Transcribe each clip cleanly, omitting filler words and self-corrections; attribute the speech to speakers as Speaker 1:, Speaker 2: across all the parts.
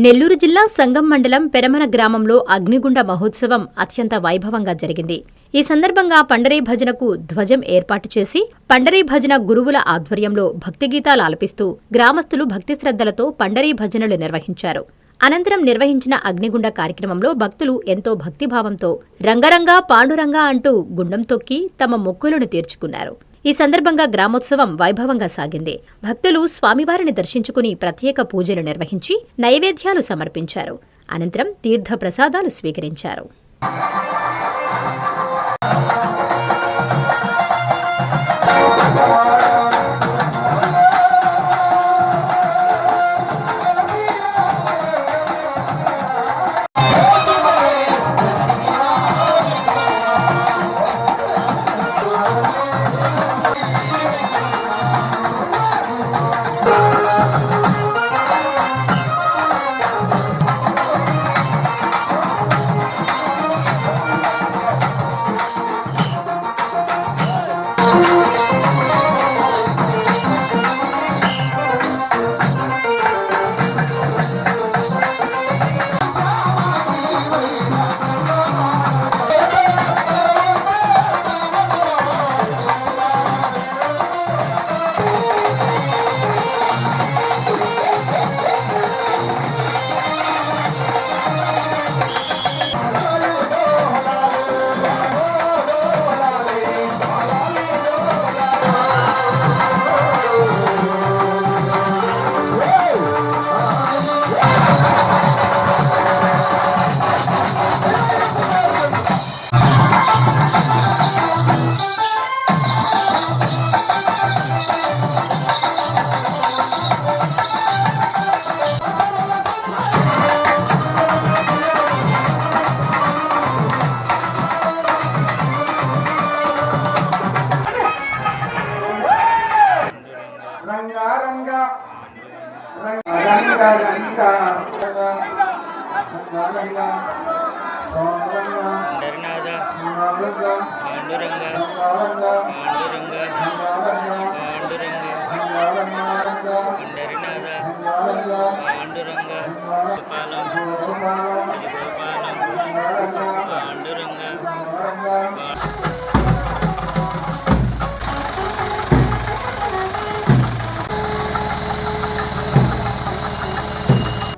Speaker 1: నెల్లూరు జిల్లా సంగం మండలం పెరమన గ్రామంలో అగ్నిగుండ మహోత్సవం అత్యంత వైభవంగా జరిగింది. ఈ సందర్భంగా పండరీ భజనకు ధ్వజం ఏర్పాటు చేసి పండరీ భజన గురువుల ఆధ్వర్యంలో భక్తిగీతాలు ఆలపిస్తూ గ్రామస్తులు భక్తి శ్రద్ధలతో పండరీ భజనలు నిర్వహించారు. అనంతరం నిర్వహించిన అగ్నిగుండ కార్యక్రమంలో భక్తులు ఎంతో భక్తిభావంతో రంగరంగా పాండురంగా అంటూ గుండం తొక్కి తమ మొక్కులను తీర్చుకున్నారు. ఈ సందర్భంగా గ్రామోత్సవం వైభవంగా సాగింది. భక్తులు స్వామివారిని దర్శించుకుని ప్రత్యేక పూజలు నిర్వహించి నైవేద్యాలు సమర్పించారు. అనంతరం తీర్థ ప్రసాదాలు స్వీకరించారు.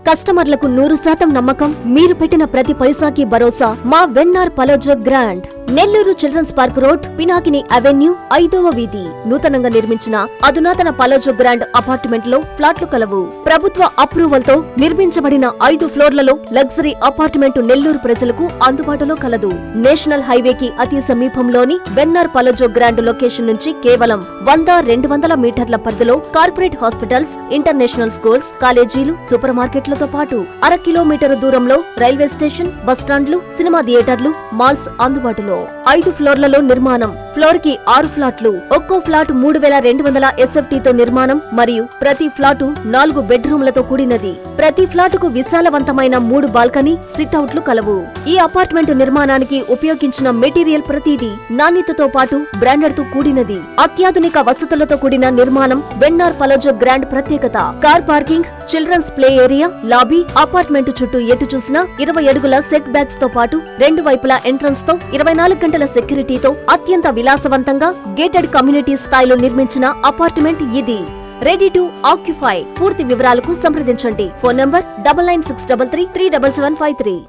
Speaker 2: కస్టమర్లకు 100% నమ్మకం, మీరు పెట్టిన ప్రతి పైసాకి భరోసా మా VNR Palazzo grand. Nellore children's park road, Pinakini avenue, 5వ వీధి. నూతనంగా నిర్మించిన అధునాతన పలోజో గ్రాండ్ అపార్ట్మెంట్ లో ఫ్లాట్లు కలవు. ప్రభుత్వ అప్రూవల్ తో నిర్మించబడిన 5 ఫ్లోర్లలో లగ్జరీ అపార్ట్మెంట్ నెల్లూరు ప్రజలకు అందుబాటులో కలదు. నేషనల్ హైవేకి అతి సమీపంలోని వెన్నార్ పలోజో గ్రాండ్ లొకేషన్ నుంచి కేవలం 100-200 మీటర్ల పరిధిలో కార్పొరేట్ హాస్పిటల్స్, ఇంటర్నేషనల్ స్కూల్స్, కాలేజీలు, సూపర్ మార్కెట్లతో పాటు 1/2 కిలోమీటర్ దూరంలో రైల్వే స్టేషన్, బస్టాండ్లు, సినిమా థియేటర్లు, మాల్స్ అందుబాటులో. 5 ఫ్లోర్లలో నిర్మాణం. ఫ్లోర్ కి 6 ఫ్లాట్లు. ఒక్కో ఫ్లాట్ 3200 SFT తో నిర్మాణం మరియు ప్రతి ఫ్లాటు 4 బెడ్రూమ్లతో కూడినది. ప్రతి ఫ్లాటుకు విశాలవంతమైన 3 బాల్కనీ, సిట్అవుట్లు కలవు. ఈ అపార్ట్మెంట్ నిర్మాణానికి ఉపయోగించిన మెటీరియల్ ప్రతిదీ నాణ్యతతో పాటు బ్రాండెడ్ తో కూడినది. అత్యాధునిక వసతులతో కూడిన నిర్మాణం వెన్నార్ పలోజో గ్రాండ్ ప్రత్యేకత. Car parking, children's play area, lobby, apartment చుట్టూ ఎటు చూసినా 20 అడుగుల సెట్ బ్యాక్స్ తో పాటు 2 వైపులా ఎంట్రన్స్ తో 24 గంటల సెక్యూరిటీతో అత్యంత విలాసవంతంగా గేటెడ్ కమ్యూనిటీ స్థాయిలో నిర్మించిన అపార్ట్మెంట్ ఇది. Ready to occupy. పూర్తి వివరాలకు సంప్రదించండి. Phone number 9963337753.